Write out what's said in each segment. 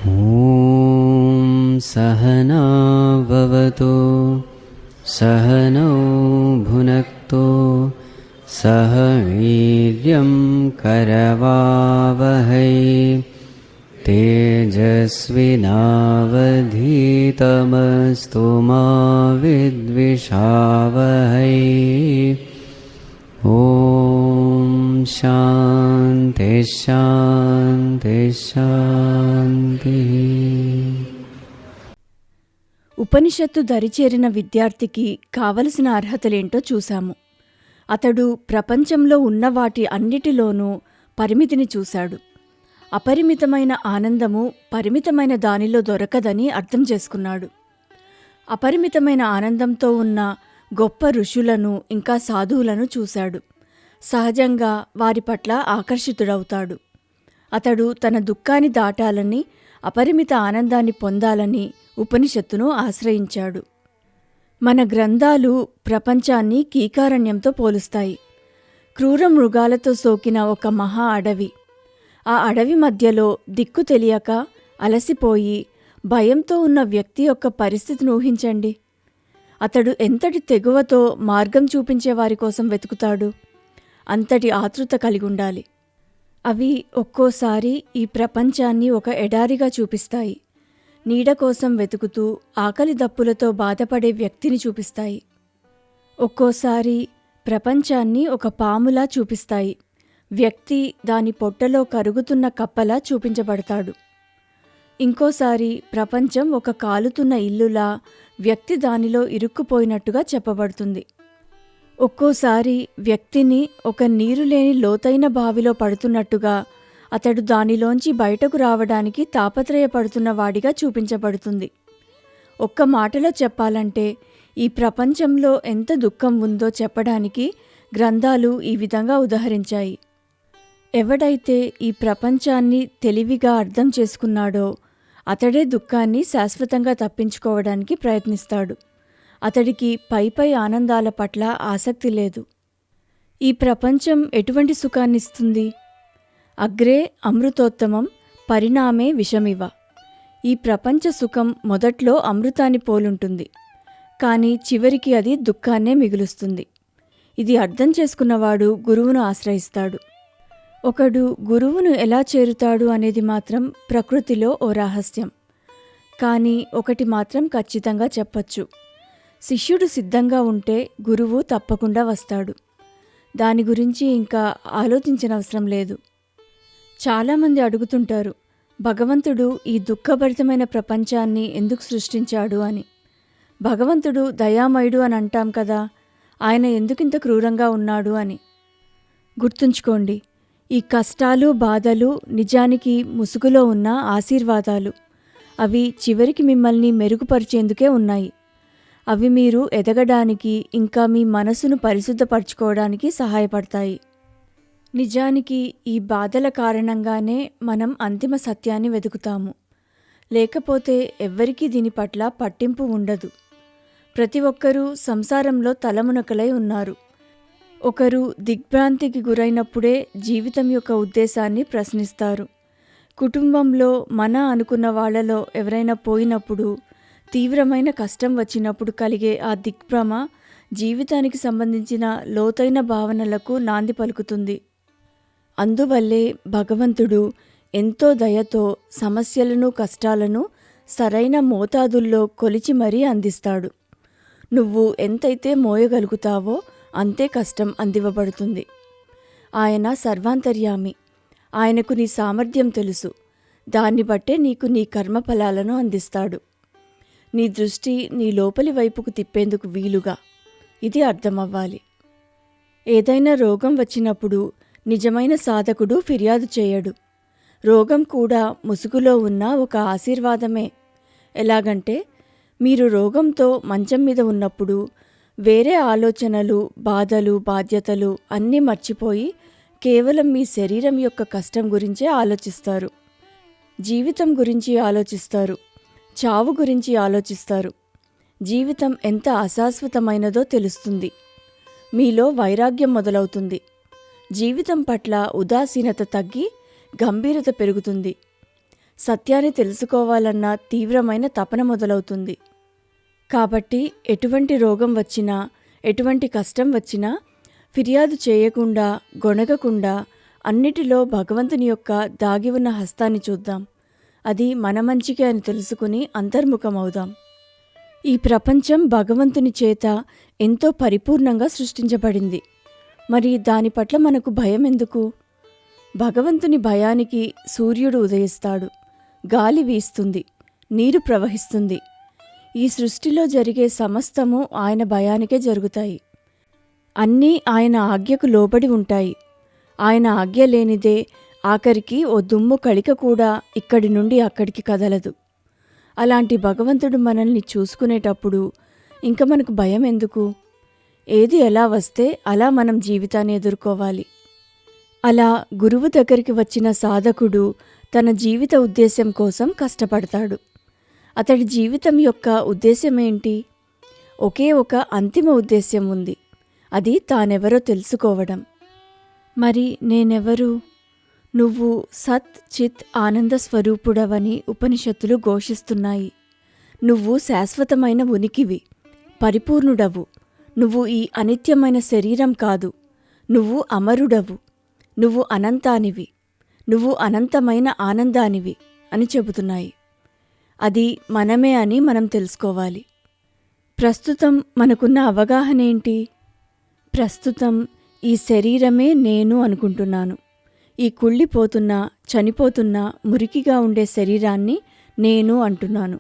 ॐ सहना भवतु सहनौ भुनक्तु सह वीर्यं करवावहै तेजस्विनावधीतमस्तु मा विद्विषावहै। ॐ शान्ति शान्ति शान्ति। ఉపనిషత్తు దరిచేరిన విద్యార్థికి కావలసిన అర్హతలేంటో చూశాము. అతడు ప్రపంచంలో ఉన్న వాటి అన్నిటిలోనూ పరిమితిని చూశాడు. అపరిమితమైన ఆనందము పరిమితమైన దానిలో దొరకదని అర్థం చేసుకున్నాడు. అపరిమితమైన ఆనందంతో ఉన్న గొప్ప ఋషులను ఇంకా సాధువులను చూశాడు. సహజంగా వారి పట్ల ఆకర్షితుడవుతాడు. అతడు తన దుఃఖాన్ని దాటాలని, అపరిమిత ఆనందాన్ని పొందాలని ఉపనిషత్తును ఆశ్రయించాడు. మన గ్రంథాలు ప్రపంచాన్ని కీకారణ్యంతో పోలుస్తాయి. క్రూర మృగాలతో సోకిన ఒక మహా అడవి. ఆ అడవి మధ్యలో దిక్కు తెలియక అలసిపోయి భయంతో ఉన్న వ్యక్తి యొక్క పరిస్థితిని ఊహించండి. అతడు ఎంతటి తెగువతో మార్గం చూపించే వారి కోసం వెతుకుతాడు. అంతటి ఆతృత కలిగి ఉండాలి. అవి ఒక్కోసారి ఈ ప్రపంచాన్ని ఒక ఎడారిగా చూపిస్తాయి. నీడ కోసం వెతుకుతూ ఆకలి దప్పులతో బాధపడే వ్యక్తిని చూపిస్తాయి. ఒక్కోసారి ప్రపంచాన్ని ఒక పాములా చూపిస్తాయి. వ్యక్తి దాని పొట్టలో కరుగుతున్న కప్పలా చూపించబడతాడు. ఇంకోసారి ప్రపంచం ఒక కాలుతున్న ఇల్లులా, వ్యక్తి దానిలో ఇరుక్కుపోయినట్టుగా చెప్పబడుతుంది. ఒక్కోసారి వ్యక్తిని ఒక నీరులేని లోతైన బావిలో పడుతున్నట్టుగా, అతడు దానిలోంచి బయటకు రావడానికి తాపత్రయపడుతున్న వాడిగా చూపించబడుతుంది. ఒక్క మాటలో చెప్పాలంటే ఈ ప్రపంచంలో ఎంత దుఃఖం ఉందో చెప్పడానికి గ్రంథాలు ఈ విధంగా ఉదహరించాయి. ఎవడైతే ఈ ప్రపంచాన్ని తెలివిగా అర్థం చేసుకున్నాడో అతడే దుఃఖాన్ని శాశ్వతంగా తప్పించుకోవడానికి ప్రయత్నిస్తాడు. అతడికి పైపై ఆనందాల పట్ల ఆసక్తి లేదు. ఈ ప్రపంచం ఎటువంటి సుఖాన్నిస్తుంది? అగ్రే అమృతోత్తమం పరిణామే విషమివ. ఈ ప్రపంచ సుఖం మొదట్లో అమృతాన్ని పోలుంటుంది, కానీ చివరికి అది దుఃఖాన్నే మిగులుస్తుంది. ఇది అర్థం చేసుకున్నవాడు గురువును ఆశ్రయిస్తాడు. ఒకడు గురువును ఎలా చేరుతాడు అనేది మాత్రం ప్రకృతిలో ఓ రహస్యం. కానీ ఒకటి మాత్రం ఖచ్చితంగా చెప్పచ్చు: శిష్యుడు సిద్ధంగా ఉంటే గురువు తప్పకుండా వస్తాడు. దాని గురించి ఇంకా ఆలోచించనవసరం లేదు. చాలామంది అడుగుతుంటారు, భగవంతుడు ఈ దుఃఖభరితమైన ప్రపంచాన్ని ఎందుకు సృష్టించాడు అని. భగవంతుడు దయామయుడు అని అంటాం కదా, ఆయన ఎందుకింత క్రూరంగా ఉన్నాడు అని. గుర్తుంచుకోండి, ఈ కష్టాలు బాధలు నిజానికి ముసుగులో ఉన్న ఆశీర్వాదాలు. అవి చివరికి మిమ్మల్ని మెరుగుపరిచేందుకే ఉన్నాయి. అవి మీరు ఎదగడానికి ఇంకా మీ మనసును పరిశుద్ధపరచుకోవడానికి సహాయపడతాయి. నిజానికి ఈ బాధల కారణంగానే మనం అంతిమ సత్యాన్ని వెతుకుతాము. లేకపోతే ఎవ్వరికీ దీని పట్ల పట్టింపు ఉండదు. ప్రతి ఒక్కరూ సంసారంలో తలమునకలై ఉన్నారు. ఒకరు దిగ్భ్రాంతికి గురైనప్పుడే జీవితం యొక్క ఉద్దేశాన్ని ప్రశ్నిస్తారు. కుటుంబంలో మన అనుకున్న వాళ్లలో ఎవరైనా పోయినప్పుడు, తీవ్రమైన కష్టం వచ్చినప్పుడు కలిగే ఆ దిగ్భ్రమ జీవితానికి సంబంధించిన లోతైన భావనలకు నాంది పలుకుతుంది. అందువల్లే భగవంతుడు ఎంతో దయతో సమస్యలను, కష్టాలను సరైన మోతాదుల్లో కొలిచి మరీ అందిస్తాడు. నువ్వు ఎంతైతే మోయగలుగుతావో అంతే కష్టం అందివ్వబడుతుంది. ఆయన సర్వాంతర్యామి. ఆయనకు నీ సామర్థ్యం తెలుసు. దాన్ని బట్టే నీకు నీ కర్మఫలాలను అందిస్తాడు. నీ దృష్టి నీ లోపలి వైపుకు తిప్పేందుకు వీలుగా. ఇది అర్థమవ్వాలి. ఏదైనా రోగం వచ్చినప్పుడు నిజమైన సాధకుడు ఫిర్యాదు చేయడు. రోగం కూడా ముసుగులో ఉన్న ఒక ఆశీర్వాదమే. ఎలాగంటే, మీరు రోగంతో మంచం మీద ఉన్నప్పుడు వేరే ఆలోచనలు, బాధలు, బాధ్యతలు అన్నీ మర్చిపోయి కేవలం మీ శరీరం యొక్క కష్టం గురించే ఆలోచిస్తారు. జీవితం గురించి ఆలోచిస్తారు. చావు గురించి ఆలోచిస్తారు. జీవితం ఎంత అశాశ్వతమైనదో తెలుస్తుంది. మీలో వైరాగ్యం మొదలవుతుంది. జీవితం పట్ల ఉదాసీనత తగ్గి గంభీరత పెరుగుతుంది. సత్యాన్ని తెలుసుకోవాలన్న తీవ్రమైన తపన మొదలవుతుంది. కాబట్టి ఎటువంటి రోగం వచ్చినా, ఎటువంటి కష్టం వచ్చినా ఫిర్యాదు చేయకుండా, గొణగకుండా అన్నిటిలో భగవంతుని యొక్క దాగి ఉన్న హస్తాన్ని చూద్దాం. అది మన మంచికే అని తెలుసుకుని అంతర్ముఖమవుదాం. ఈ ప్రపంచం భగవంతుని చేత ఎంతో పరిపూర్ణంగా సృష్టించబడింది. మరి దాని పట్ల మనకు భయం ఎందుకు? భగవంతుని భయానికి సూర్యుడు ఉదయిస్తాడు, గాలి వీస్తుంది, నీరు ప్రవహిస్తుంది. ఈ సృష్టిలో జరిగే సమస్తము ఆయన భయానికే జరుగుతాయి. అన్నీ ఆయన ఆజ్ఞకు లోబడి ఉంటాయి. ఆయన ఆజ్ఞ లేనిదే ఆఖరికి ఓ దుమ్ము కళిక కూడా ఇక్కడి నుండి అక్కడికి కదలదు. అలాంటి భగవంతుడు మనల్ని చూసుకునేటప్పుడు ఇంక మనకు భయం ఎందుకు? ఏది ఎలా వస్తే అలా మనం జీవితాన్ని ఎదుర్కోవాలి. అలా గురువు దగ్గరికి వచ్చిన సాధకుడు తన జీవిత ఉద్దేశం కోసం కష్టపడతాడు. అతడి జీవితం యొక్క ఉద్దేశమేంటి? ఒకే ఒక అంతిమ ఉద్దేశ్యం ఉంది. అది తానెవరో తెలుసుకోవడం. మరి నేనెవరు? నువ్వు సత్ చిత్ ఆనంద స్వరూపుడవని ఉపనిషత్తులు ఘోషిస్తున్నాయి. నువ్వు శాశ్వతమైన ఉనికివి, పరిపూర్ణుడవు. నువ్వు ఈ అనిత్యమైన శరీరం కాదు. నువ్వు అమరుడవు. నువ్వు అనంతానివి. నువ్వు అనంతమైన ఆనందానివి అని చెబుతున్నాయి. అది మనమే అని మనం తెలుసుకోవాలి. ప్రస్తుతం మనకున్న అవగాహన ఏంటి? ప్రస్తుతం ఈ శరీరమే నేను అనుకుంటున్నాను. ఈ కుళ్ళిపోతున్న, చనిపోతున్న, మురికిగా ఉండే శరీరాన్ని నేను అంటున్నాను.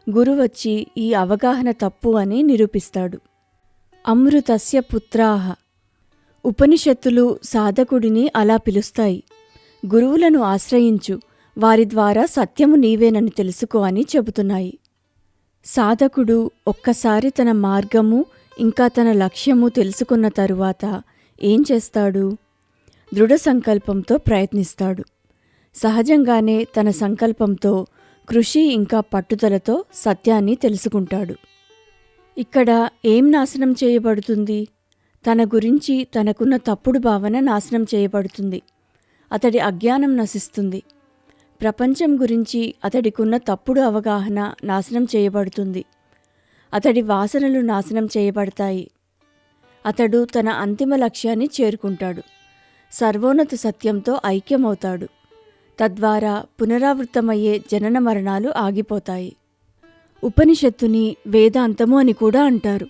గురువచ్చి ఈ అవగాహన తప్పు అని నిరూపిస్తాడు. అమృతస్య పుత్రాః. ఉపనిషత్తులు సాధకుడిని అలా పిలుస్తాయి. గురువులను ఆశ్రయించు, వారి ద్వారా సత్యము నీవేనని తెలుసుకో అని చెబుతున్నాయి. సాధకుడు ఒక్కసారి తన మార్గము ఇంకా తన లక్ష్యము తెలుసుకున్న తరువాత ఏం చేస్తాడు? దృఢ సంకల్పంతో ప్రయత్నిస్తాడు. సహజంగానే తన సంకల్పంతో, కృషి ఇంకా పట్టుదలతో సత్యాన్ని తెలుసుకుంటాడు. ఇక్కడ ఏం నాశనం చేయబడుతుంది? తన గురించి తనకున్న తప్పుడు భావన నాశనం చేయబడుతుంది. అతడి అజ్ఞానం నశిస్తుంది. ప్రపంచం గురించి అతడికున్న తప్పుడు అవగాహన నాశనం చేయబడుతుంది. అతడి వాసనలు నాశనం చేయబడతాయి. అతడు తన అంతిమ లక్ష్యాన్ని చేరుకుంటాడు. సర్వోన్నత సత్యంతో ఐక్యమవుతాడు. తద్వారా పునరావృతమయ్యే జనన మరణాలు ఆగిపోతాయి. ఉపనిషత్తుని వేదాంతము అని కూడా అంటారు.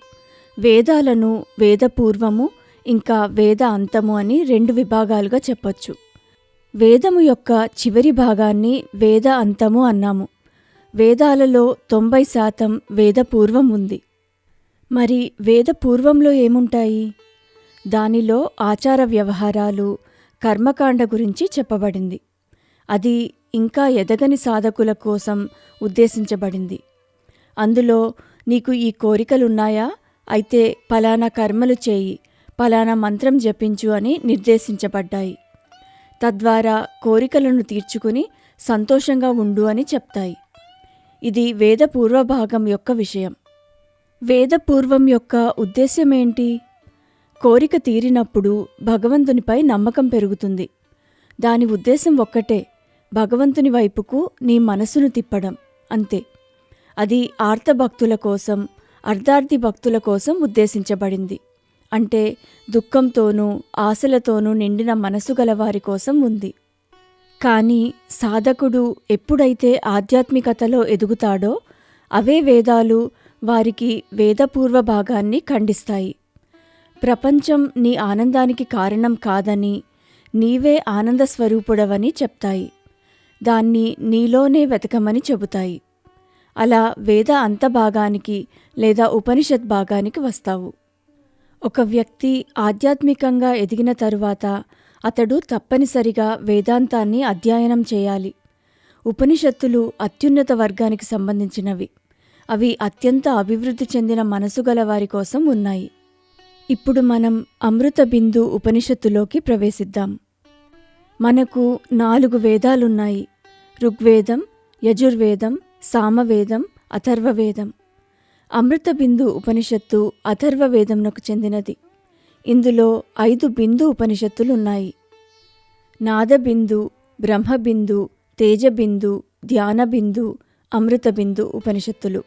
వేదాలను వేదపూర్వము ఇంకా వేద అంతము అని 2 విభాగాలుగా చెప్పొచ్చు. వేదము యొక్క చివరి భాగాన్ని వేద అంతము అన్నాము. వేదాలలో 90% వేదపూర్వం ఉంది. మరి వేదపూర్వంలో ఏముంటాయి? దానిలో ఆచార వ్యవహారాలు, కర్మకాండ గురించి చెప్పబడింది. అది ఇంకా ఎదగని సాధకుల కోసం ఉద్దేశించబడింది. అందులో నీకు ఈ కోరికలున్నాయా? అయితే పలానా కర్మలు చేయి, పలానా మంత్రం జపించు అని నిర్దేశించబడ్డాయి. తద్వారా కోరికలను తీర్చుకుని సంతోషంగా ఉండు అని చెప్తాయి. ఇది వేద పూర్వభాగం యొక్క విషయం. వేదపూర్వం యొక్క ఉద్దేశ్యమేంటి? కోరిక తీరినప్పుడు భగవంతునిపై నమ్మకం పెరుగుతుంది. దాని ఉద్దేశం ఒక్కటే, భగవంతుని వైపుకు నీ మనసును తిప్పడం, అంతే. అది ఆర్తభక్తుల కోసం, అర్ధార్థి భక్తుల కోసం ఉద్దేశించబడింది. అంటే దుఃఖంతోనూ ఆశలతోనూ నిండిన మనసు గలవారి కోసం ఉంది. కానీ సాధకుడు ఎప్పుడైతే ఆధ్యాత్మికతలో ఎదుగుతాడో అవే వేదాలు వారికి వేదపూర్వ భాగాన్ని ఖండిస్తాయి. ప్రపంచం నీ ఆనందానికి కారణం కాదని, నీవే ఆనంద స్వరూపుడవని చెప్తాయి. దాన్ని నీలోనే వెతకమని చెబుతాయి. అలా వేద అంత భాగానికి లేదా ఉపనిషత్ భాగానికి వస్తావు. ఒక వ్యక్తి ఆధ్యాత్మికంగా ఎదిగిన తరువాత అతడు తప్పనిసరిగా వేదాంతాన్ని అధ్యయనం చేయాలి. ఉపనిషత్తులు అత్యున్నత వర్గానికి సంబంధించినవి. అవి అత్యంత అభివృద్ధి చెందిన మనసు గల వారి కోసం ఉన్నాయి. ఇప్పుడు మనం అమృత బిందు ఉపనిషత్తులోకి ప్రవేశిద్దాం. మనకు 4 వేదాలున్నాయి. ఋగ్వేదం, యజుర్వేదం, సామవేదం, అథర్వవేదం. అమృత బిందు ఉపనిషత్తు అథర్వవేదంనకు చెందినది. ఇందులో 5 బిందు ఉపనిషత్తులున్నాయి. నాదబిందు, బ్రహ్మబిందు, తేజబిందు, ధ్యానబిందు, అమృతబిందు ఉపనిషత్తులు.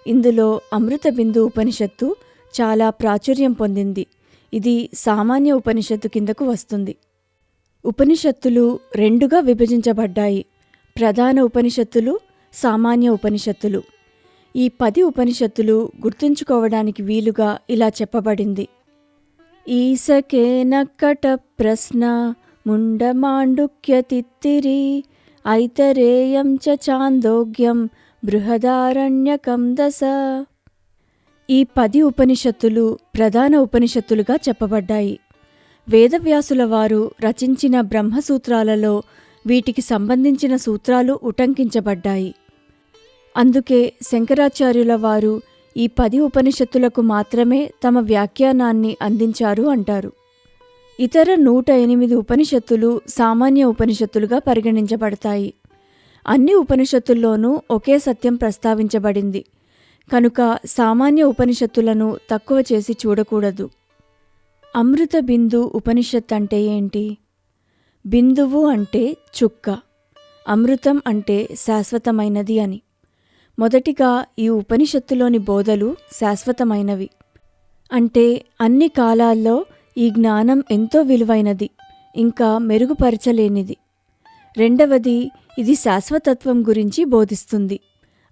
ఇందులో అమృతబిందు ఉపనిషత్తు చాలా ప్రాచుర్యం పొందింది. ఇది సామాన్య ఉపనిషత్తు కిందకు వస్తుంది. ఉపనిషత్తులు రెండుగా విభజించబడ్డాయి: ప్రధాన ఉపనిషత్తులు, సామాన్య ఉపనిషత్తులు. ఈ 10 ఉపనిషత్తులు గుర్తుంచుకోవడానికి వీలుగా ఇలా చెప్పబడింది: ఈసకేన కట ప్రశ్న ముండమాండుక్యతిత్తిరి ఐతరేయం చ చాందోగ్యం బృహదారణ్యకం దశ. ఈ 10 ఉపనిషత్తులు ప్రధాన ఉపనిషత్తులుగా చెప్పబడ్డాయి. వేదవ్యాసుల వారు రచించిన బ్రహ్మసూత్రాలలో వీటికి సంబంధించిన సూత్రాలు ఉటంకించబడ్డాయి. అందుకే శంకరాచార్యుల వారు ఈ 10 ఉపనిషత్తులకు మాత్రమే తమ వ్యాఖ్యానాన్ని అందించారు అంటారు. ఇతర 108 ఉపనిషత్తులు సామాన్య ఉపనిషత్తులుగా పరిగణించబడతాయి. అన్ని ఉపనిషత్తుల్లోనూ ఒకే సత్యం ప్రస్తావించబడింది కనుక సామాన్య ఉపనిషత్తులను తక్కువ చేసి చూడకూడదు. అమృత బిందు ఉపనిషత్ అంటే ఏంటి? బిందువు అంటే చుక్క, అమృతం అంటే శాశ్వతమైనది అని. మొదటిగా ఈ ఉపనిషత్తులోని బోధలు శాశ్వతమైనవి, అంటే అన్ని కాలాల్లో ఈ జ్ఞానం ఎంతో విలువైనది, ఇంకా మెరుగుపరచలేనిది. రెండవది, ఇది శాశ్వతత్వం గురించి బోధిస్తుంది.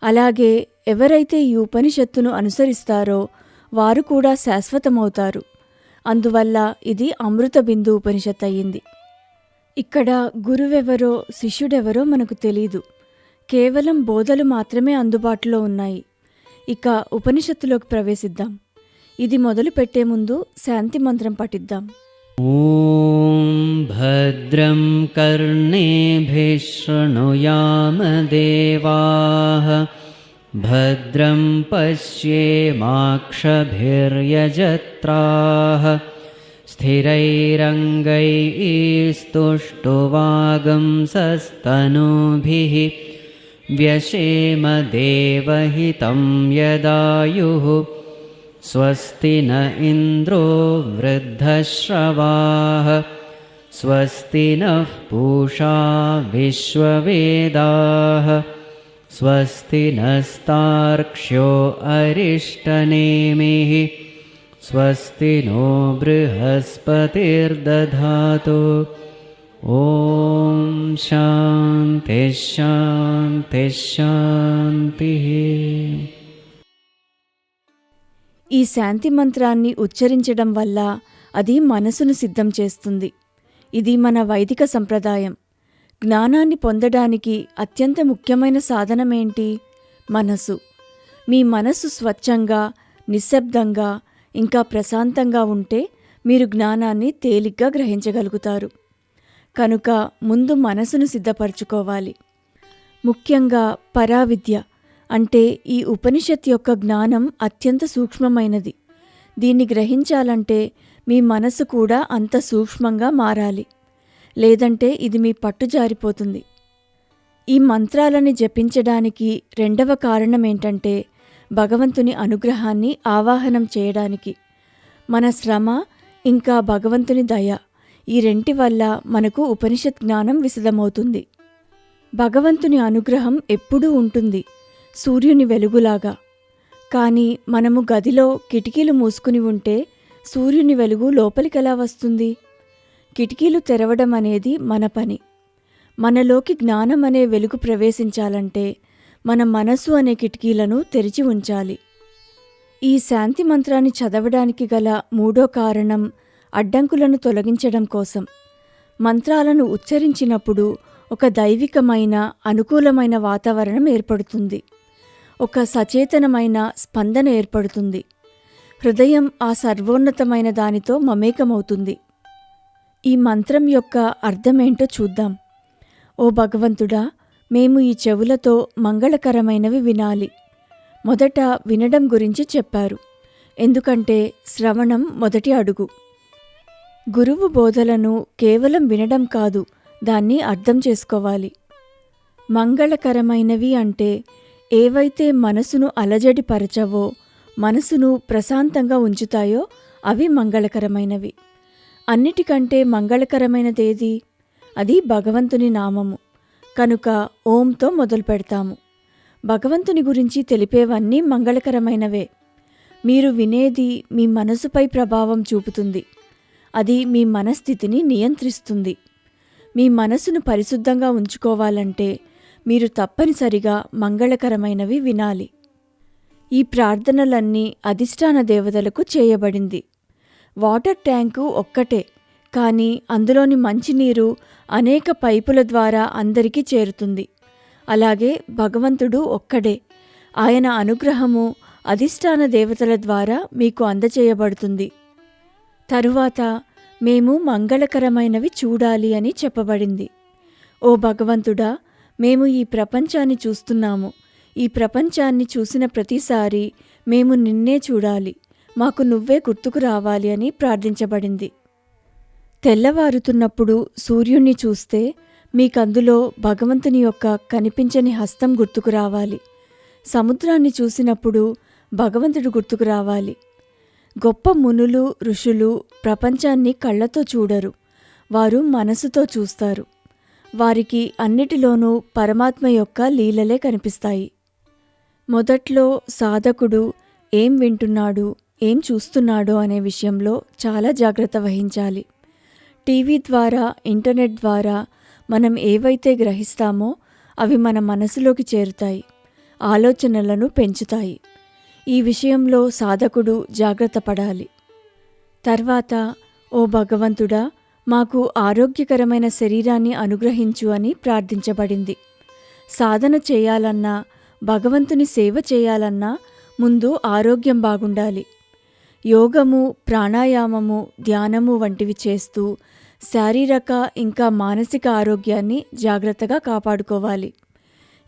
అలాగే ఎవరైతే ఈ ఉపనిషత్తును అనుసరిస్తారో వారు కూడా శాశ్వతమవుతారు. అందువల్ల ఇది అమృత బిందు ఉపనిషత్ అయ్యింది. ఇక్కడ గురువెవరో శిష్యుడెవరో మనకు తెలీదు, కేవలం బోధలు మాత్రమే అందుబాటులో ఉన్నాయి. ఇక ఉపనిషత్తులోకి ప్రవేశిద్దాం. ఇది మొదలు పెట్టే ముందు శాంతి మంత్రం పఠిద్దాం. ఓం భద్రం కర్ణేభిः శృణుయామ దేవాః భద్రం పశ్యేమాక్షభిర్యజత్రాః స్థిరైరంగైస్తుष्टुवागंसस्तनूभिः व्यशेम देवहितं यदायुः स्वस्ति न इन्द्रो वृद्धश्रवाः स्वस्ति नः पूषा विश्ववेदाः स्वस्ति नस्तार्क्ष्यो अरिष्टनेमिः स्वस्ति नो बृहस्पतिर्दधातु. ఓం శాంతి శాంతి శాంతి. ఈ శాంతి మంత్రాన్ని ఉచ్చరించడం వల్ల అది మనసును సిద్ధం చేస్తుంది. ఇది మన వైదిక సంప్రదాయం. జ్ఞానాన్ని పొందడానికి అత్యంత ముఖ్యమైన సాధనమేంటి? మనసు. మీ మనసు స్వచ్ఛంగా, నిశ్శబ్దంగా, ఇంకా ప్రశాంతంగా ఉంటే మీరు జ్ఞానాన్ని తేలిగ్గా గ్రహించగలుగుతారు. కనుక ముందు మనసును సిద్ధపరచుకోవాలి. ముఖ్యంగా పరావిద్య అంటే ఈ ఉపనిషత్ యొక్క జ్ఞానం అత్యంత సూక్ష్మమైనది. దీన్ని గ్రహించాలంటే మీ మనసు కూడా అంత సూక్ష్మంగా మారాలి, లేదంటే ఇది మీ పట్టు జారిపోతుంది. ఈ మంత్రాలని జపించడానికి రెండవ కారణమేంటంటే భగవంతుని అనుగ్రహాన్ని ఆవాహనం చేయడానికి. మన శ్రమ ఇంకా భగవంతుని దయ, ఈ రెంటి వల్ల మనకు ఉపనిషత్ జ్ఞానం విశదమవుతుంది. భగవంతుని అనుగ్రహం ఎప్పుడూ ఉంటుంది, సూర్యుని వెలుగులాగా. కానీ మనము గదిలో కిటికీలు మూసుకుని ఉంటే సూర్యుని వెలుగు లోపలికెలా వస్తుంది? కిటికీలు తెరవడం అనేది మన పని. మనలోకి జ్ఞానం అనే వెలుగు ప్రవేశించాలంటే మన మనసు అనే కిటికీలను తెరిచి ఉంచాలి. ఈ శాంతి మంత్రాన్ని చదవడానికి గల మూడో కారణం అడ్డంకులను తొలగించడం కోసం. మంత్రాలను ఉచ్చరించినప్పుడు ఒక దైవికమైన అనుకూలమైన వాతావరణం ఏర్పడుతుంది, ఒక సచేతనమైన స్పందన ఏర్పడుతుంది. హృదయం ఆ సర్వోన్నతమైన దానితో మమేకమవుతుంది. ఈ మంత్రం యొక్క అర్థమేంటో చూద్దాం. ఓ భగవంతుడా, మేము ఈ చెవులతో మంగళకరమైనవి వినాలి. మొదట వినడం గురించి చెప్పారు, ఎందుకంటే శ్రవణం మొదటి అడుగు. గురువు బోధలను కేవలం వినడం కాదు, దాన్ని అర్థం చేసుకోవాలి. మంగళకరమైనవి అంటే ఏవైతే మనసును అలజడిపరచవో, మనసును ప్రశాంతంగా ఉంచుతాయో అవి మంగళకరమైనవి. అన్నిటికంటే మంగళకరమైనదేది? అది భగవంతుని నామము. కనుక ఓంతో మొదలు పెడతాము. భగవంతుని గురించి తెలిపేవన్నీ మంగళకరమైనవే. మీరు వినేది మీ మనసుపై ప్రభావం చూపుతుంది. అది మీ మనస్థితిని నియంత్రిస్తుంది. మీ మనసును పరిశుద్ధంగా ఉంచుకోవాలంటే మీరు తప్పనిసరిగా మంగళకరమైనవి వినాలి. ఈ ప్రార్థనలన్నీ అధిష్టాన దేవతలకు చేయబడింది. వాటర్ ట్యాంకు ఒక్కటే, కానీ అందులోని మంచినీరు అనేక పైపుల ద్వారా అందరికీ చేరుతుంది. అలాగే భగవంతుడు ఒక్కడే. ఆయన అనుగ్రహము అధిష్టాన దేవతల ద్వారా మీకు అందచేయబడుతుంది. తరువాత మేము మంగళకరమైనవి చూడాలి అని చెప్పబడింది. ఓ భగవంతుడా, మేము ఈ ప్రపంచాన్ని చూస్తున్నాము. ఈ ప్రపంచాన్ని చూసిన ప్రతిసారి మేము నిన్నే చూడాలి, మాకు నువ్వే గుర్తుకు రావాలి అని ప్రార్థించబడింది. తెల్లవారుతున్నప్పుడు సూర్యుణ్ణి చూస్తే మీకందులో భగవంతుని యొక్క కనిపించని హస్తం గుర్తుకు రావాలి. సముద్రాన్ని చూసినప్పుడు భగవంతుడు గుర్తుకు రావాలి. గొప్ప మునులు, ఋషులు ప్రపంచాన్ని కళ్ళతో చూడరు, వారు మనసుతో చూస్తారు. వారికి అన్నిటిలోనూ పరమాత్మ యొక్క లీలలే కనిపిస్తాయి. మొదట్లో సాధకుడు ఏం వింటున్నాడు, ఏం చూస్తున్నాడో అనే విషయంలో చాలా జాగ్రత్త వహించాలి. టీవీ ద్వారా, ఇంటర్నెట్ ద్వారా మనం ఏవైతే గ్రహిస్తామో అవి మన మనసులోకి చేరుతాయి, ఆలోచనలను పెంచుతాయి. ఈ విషయంలో సాధకుడు జాగ్రత్త పడాలి. తర్వాత, ఓ భగవంతుడా, మాకు ఆరోగ్యకరమైన శరీరాన్ని అనుగ్రహించు అని ప్రార్థించబడింది. సాధన చేయాలన్నా, భగవంతుని సేవ చేయాలన్నా ముందు ఆరోగ్యం బాగుండాలి. యోగము, ప్రాణాయామము, ధ్యానము వంటివి చేస్తూ శారీరక ఇంకా మానసిక ఆరోగ్యాన్ని జాగ్రత్తగా కాపాడుకోవాలి.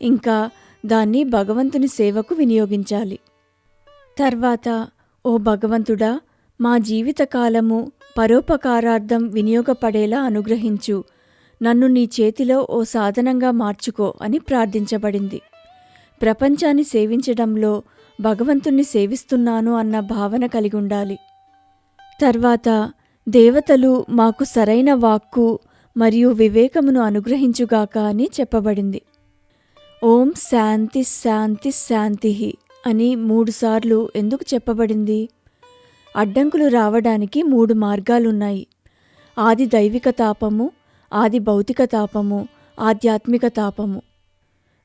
ఇంకా దాన్ని భగవంతుని సేవకు వినియోగించాలి. తర్వాత, ఓ భగవంతుడా, మా జీవితకాలము పరోపకారార్థం వినియోగపడేలా అనుగ్రహించు, నన్ను నీ చేతిలో ఓ సాధనంగా మార్చుకో అని ప్రార్థించబడింది. ప్రపంచాన్ని సేవించడంలో భగవంతుణ్ణి సేవిస్తున్నాను అన్న భావన కలిగి ఉండాలి. తర్వాత, దేవతలు మాకు సరైన వాక్కు మరియు వివేకమును అనుగ్రహించుగాక అని చెప్పబడింది. ఓం శాంతి శాంతి శాంతి అని 3 సార్లు ఎందుకు చెప్పబడింది? అడ్డంకులు రావడానికి 3 మార్గాలున్నాయి. ఆది దైవిక తాపము, ఆది భౌతిక తాపము, ఆధ్యాత్మిక తాపము.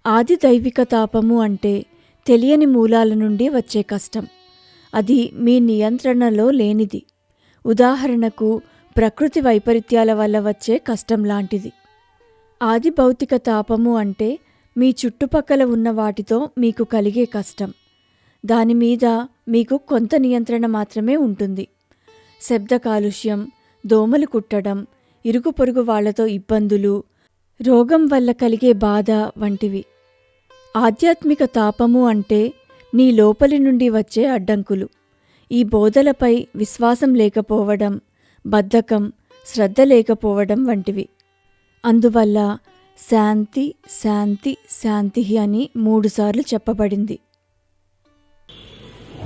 ఆది దైవిక తాపము అంటే తెలియని మూలాల నుండి వచ్చే కష్టం. అది మీ నియంత్రణలో లేనిది. ఉదాహరణకు, ప్రకృతి వైపరీత్యాల వల్ల వచ్చే కష్టం లాంటిది. ఆది భౌతిక తాపము అంటే మీ చుట్టుపక్కల ఉన్న వాటితో మీకు కలిగే కష్టం. దానిమీద మీకు కొంత నియంత్రణ మాత్రమే ఉంటుంది. శబ్ద కాలుష్యం, దోమలు కుట్టడం, ఇరుగు పొరుగు వాళ్లతో ఇబ్బందులు, రోగం వల్ల కలిగే బాధ వంటివి. ఆధ్యాత్మిక తాపము అంటే నీ లోపలి నుండి వచ్చే అడ్డంకులు. ఈ బోధలపై విశ్వాసం లేకపోవడం, బద్ధకం, శ్రద్ధ లేకపోవడం వంటివి. అందువల్ల శాంతి శాంతి శాంతి అని 3 సార్లు చెప్పబడింది.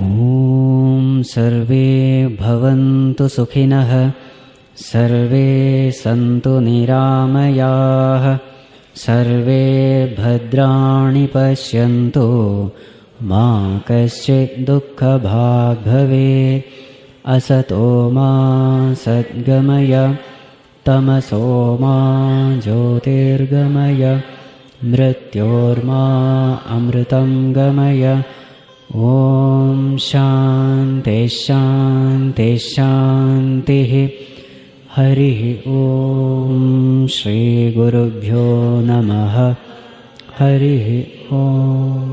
ఓం సర్వే భవంతు సుఖినః, సర్వే సంతు నిరామయాః, సర్వే భద్రాణి పశ్యంతు, మా కశ్చిత్ దుఃఖభాగ్ భవేత్. అసతో మా సద్గమయ, తమసో మా జ్యోతిర్గమయ, మృత్యోర్మా అమృతం గమయ. ఓం శాంతి శాంతి శాంతి. హరి ఓం. శ్రీ గురుభ్యో నమః. హరి ఓం.